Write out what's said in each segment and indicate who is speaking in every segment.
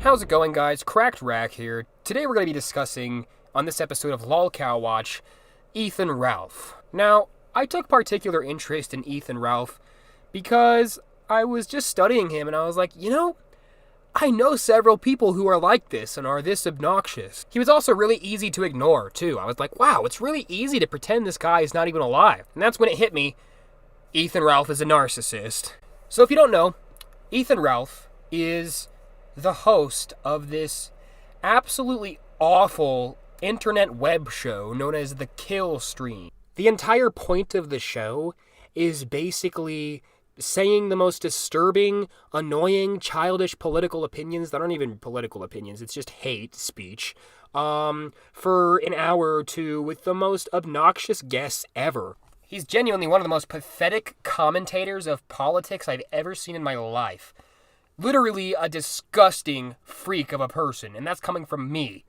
Speaker 1: How's it going, guys? Cracked Rack here. Today we're going to be discussing, on this episode of Lolcow Watch, Ethan Ralph. Now, I took particular interest in Ethan Ralph because I was just studying him and I was like, I know several people who are like this and are this obnoxious. He was also really easy to ignore, too. I was like, wow, it's really easy to pretend this guy is not even alive. And that's when it hit me, Ethan Ralph is a narcissist. So if you don't know, Ethan Ralph is the host of this absolutely awful internet web show known as the Kill Stream. The entire point of the show is basically saying the most disturbing, annoying, childish political opinions that aren't even political opinions, it's just hate speech, for an hour or two with the most obnoxious guests ever. He's genuinely one of the most pathetic commentators of politics I've ever seen in my life. Literally a disgusting freak of a person, and that's coming from me.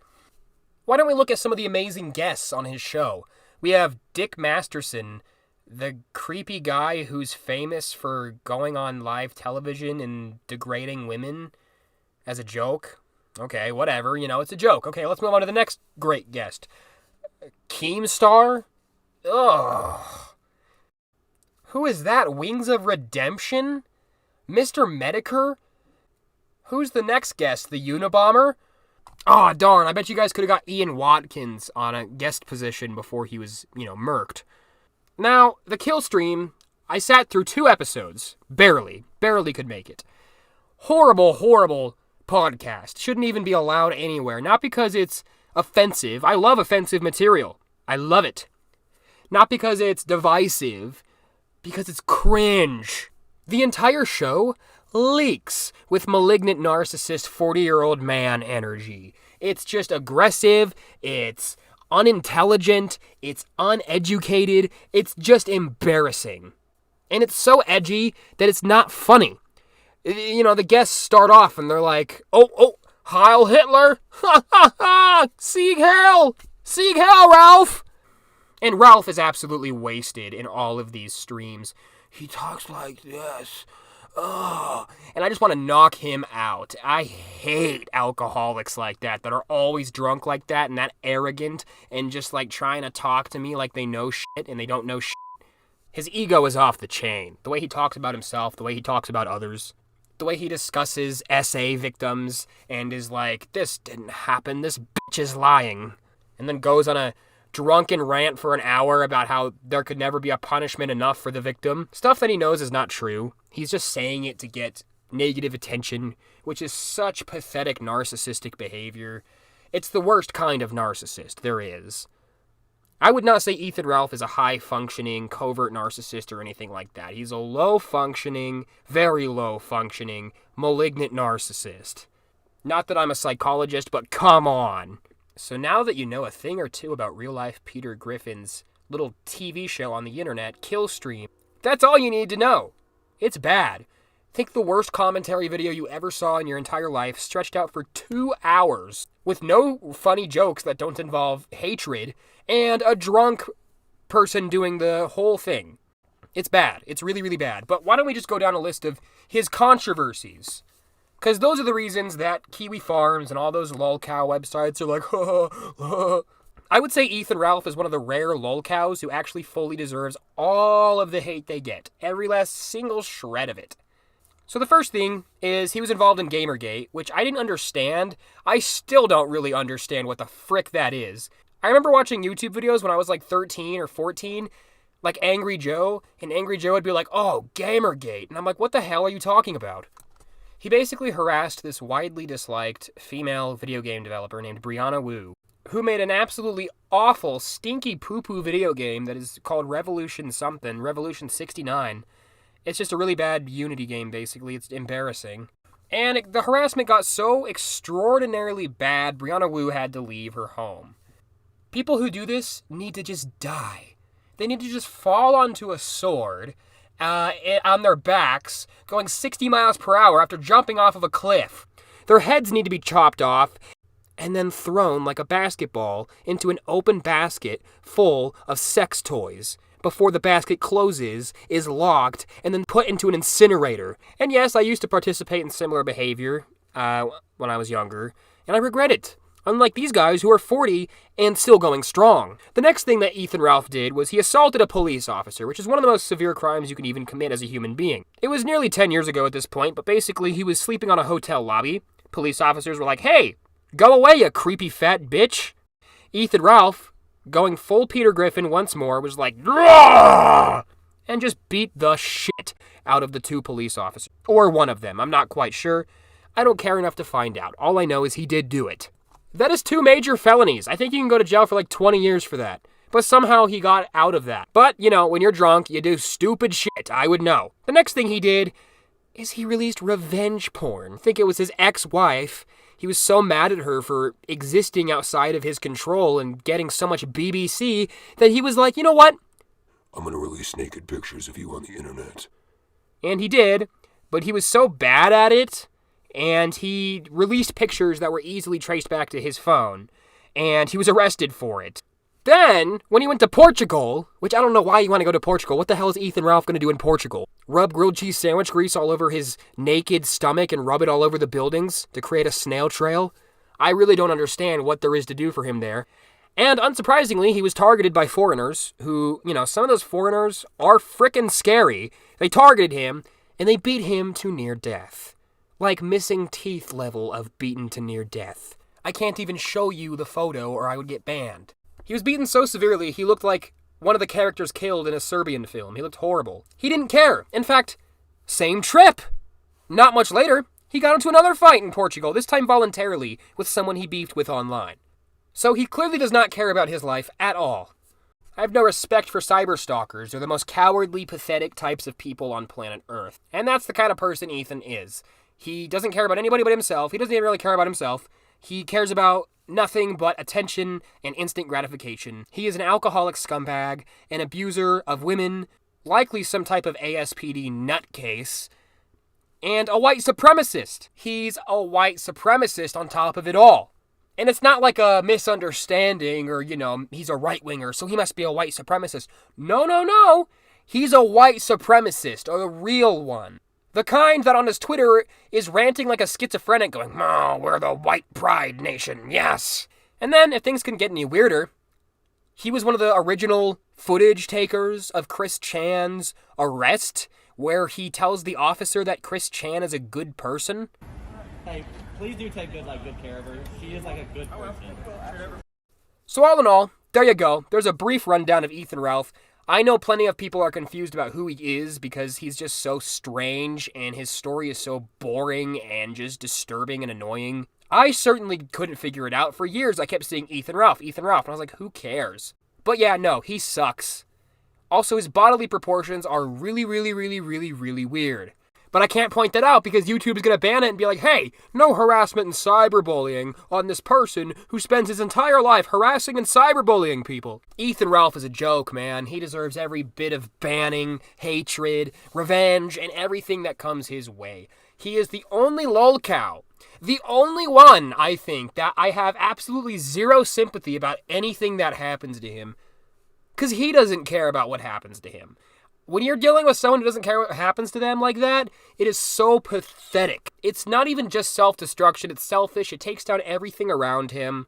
Speaker 1: Why don't we look at some of the amazing guests on his show? We have Dick Masterson, the creepy guy who's famous for going on live television and degrading women as a joke. Okay, whatever, it's a joke. Okay, let's move on to the next great guest. Keemstar? Ugh. Who is that? Wings of Redemption? Mr. Medicare? Who's the next guest? The Unabomber? Aw, darn, I bet you guys could have got Ian Watkins on a guest position before he was, murked. Now, the Kill Stream, I sat through 2 episodes. Barely could make it. Horrible podcast. Shouldn't even be allowed anywhere. Not because it's offensive. I love offensive material. I love it. Not because it's divisive. Because it's cringe. The entire show leaks with malignant narcissist 40-year-old man energy. It's just aggressive, it's unintelligent, it's uneducated, it's just embarrassing. And it's so edgy that it's not funny. The guests start off and they're like, oh, Heil Hitler, ha ha ha, Sieg Heil, Ralph. And Ralph is absolutely wasted in all of these streams. He talks like this. Oh, and I just want to knock him out. I hate alcoholics like that are always drunk like that and that arrogant and just like trying to talk to me like they know shit and they don't know shit. His ego is off the chain. The way he talks about himself, the way he talks about others, the way he discusses SA victims and is like, this didn't happen, this bitch is lying. And then goes on a drunken rant for an hour about how there could never be a punishment enough for the victim. Stuff that he knows is not true. He's just saying it to get negative attention, which is such pathetic narcissistic behavior. It's the worst kind of narcissist there is. I would not say Ethan Ralph is a high-functioning, covert narcissist or anything like that. He's a low-functioning, very low-functioning, malignant narcissist. Not that I'm a psychologist, but come on. So now that you know a thing or two about real-life Peter Griffin's little TV show on the internet, Kill Stream, that's all you need to know. It's bad. Think the worst commentary video you ever saw in your entire life stretched out for 2 hours with no funny jokes that don't involve hatred and a drunk person doing the whole thing. It's bad. It's really, really bad. But why don't we just go down a list of his controversies? Because those are the reasons that Kiwi Farms and all those lolcow websites are like, I would say Ethan Ralph is one of the rare lolcows who actually fully deserves all of the hate they get. Every last single shred of it. So the first thing is he was involved in Gamergate, which I didn't understand. I still don't really understand what the frick that is. I remember watching YouTube videos when I was like 13 or 14, like Angry Joe, and Angry Joe would be like, oh, Gamergate. And I'm like, what the hell are you talking about? He basically harassed this widely disliked female video game developer named Brianna Wu, who made an absolutely awful, stinky poo-poo video game that is called Revolution 69. It's just a really bad Unity game, basically. It's embarrassing. And the harassment got so extraordinarily bad, Brianna Wu had to leave her home. People who do this need to just die. They need to just fall onto a sword on their backs, going 60 miles per hour after jumping off of a cliff. Their heads need to be chopped off and then thrown like a basketball into an open basket full of sex toys before the basket closes, is locked, and then put into an incinerator. And yes, I used to participate in similar behavior when I was younger, and I regret it. Unlike these guys who are 40 and still going strong. The next thing that Ethan Ralph did was he assaulted a police officer, which is one of the most severe crimes you can even commit as a human being. It was nearly 10 years ago at this point, but basically he was sleeping on a hotel lobby. Police officers were like, "Hey, go away, you creepy fat bitch." Ethan Ralph, going full Peter Griffin once more, was like, "Rah!" and just beat the shit out of the two police officers. Or one of them, I'm not quite sure. I don't care enough to find out. All I know is he did do it. That is 2 major felonies. I think you can go to jail for like 20 years for that. But somehow he got out of that. But, when you're drunk, you do stupid shit. I would know. The next thing he did is he released revenge porn. I think it was his ex-wife. He was so mad at her for existing outside of his control and getting so much BBC that he was like, you know what?
Speaker 2: I'm gonna release naked pictures of you on the internet.
Speaker 1: And he did, but he was so bad at it, and he released pictures that were easily traced back to his phone, and he was arrested for it. Then, when he went to Portugal, which I don't know why you want to go to Portugal. What the hell is Ethan Ralph going to do in Portugal? Rub grilled cheese sandwich grease all over his naked stomach and rub it all over the buildings to create a snail trail? I really don't understand what there is to do for him there. And unsurprisingly, he was targeted by foreigners who, some of those foreigners are frickin' scary. They targeted him, and they beat him to near death. Like missing teeth level of beaten to near death. I can't even show you the photo or I would get banned. He was beaten so severely, he looked like one of the characters killed in a Serbian film. He looked horrible. He didn't care. In fact, same trip. Not much later, he got into another fight in Portugal, this time voluntarily, with someone he beefed with online. So he clearly does not care about his life at all. I have no respect for cyberstalkers. They're the most cowardly, pathetic types of people on planet Earth. And that's the kind of person Ethan is. He doesn't care about anybody but himself. He doesn't even really care about himself. He cares about nothing but attention and instant gratification. He is an alcoholic scumbag, an abuser of women, likely some type of ASPD nutcase, and a white supremacist. He's a white supremacist on top of it all. And it's not like a misunderstanding or, he's a right-winger, so he must be a white supremacist. No. He's a white supremacist, or the real one. The kind that on his Twitter is ranting like a schizophrenic going, "Oh, we're the white pride nation, yes." And then, if things can get any weirder, he was one of the original footage takers of Chris Chan's arrest, where he tells the officer that Chris Chan is a good person.
Speaker 3: Hey, please do take good care of her. She is a good person.
Speaker 1: So all in all, there you go. There's a brief rundown of Ethan Ralph. I know plenty of people are confused about who he is because he's just so strange and his story is so boring and just disturbing and annoying. I certainly couldn't figure it out. For years, I kept seeing Ethan Ralph, and I was like, who cares? But yeah, no, he sucks. Also, his bodily proportions are really, really, really, really, really weird. But I can't point that out because YouTube is going to ban it and be like, hey, no harassment and cyberbullying on this person who spends his entire life harassing and cyberbullying people. Ethan Ralph is a joke, man. He deserves every bit of banning, hatred, revenge, and everything that comes his way. He is the only Lolcow. The only one, I think, that I have absolutely zero sympathy about anything that happens to him. Because he doesn't care about what happens to him. When you're dealing with someone who doesn't care what happens to them like that, it is so pathetic. It's not even just self-destruction, it's selfish, it takes down everything around him.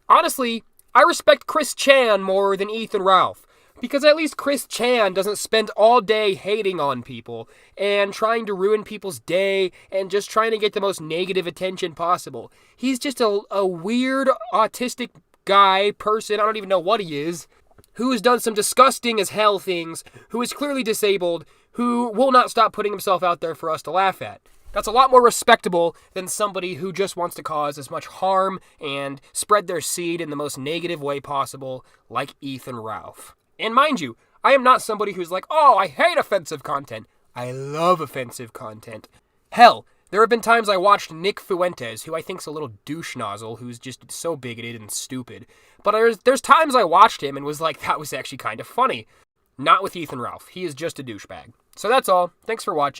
Speaker 1: Honestly, I respect Chris Chan more than Ethan Ralph. Because at least Chris Chan doesn't spend all day hating on people and trying to ruin people's day and just trying to get the most negative attention possible. He's just a weird, autistic guy, person, I don't even know what he is, who has done some disgusting as hell things, who is clearly disabled, who will not stop putting himself out there for us to laugh at. That's a lot more respectable than somebody who just wants to cause as much harm and spread their seed in the most negative way possible, like Ethan Ralph. And mind you, I am not somebody who's like, oh, I hate offensive content. I love offensive content. Hell, there have been times I watched Nick Fuentes, who I think's a little douche nozzle, who's just so bigoted and stupid. But there's times I watched him and was like, that was actually kind of funny. Not with Ethan Ralph. He is just a douchebag. So that's all. Thanks for watching.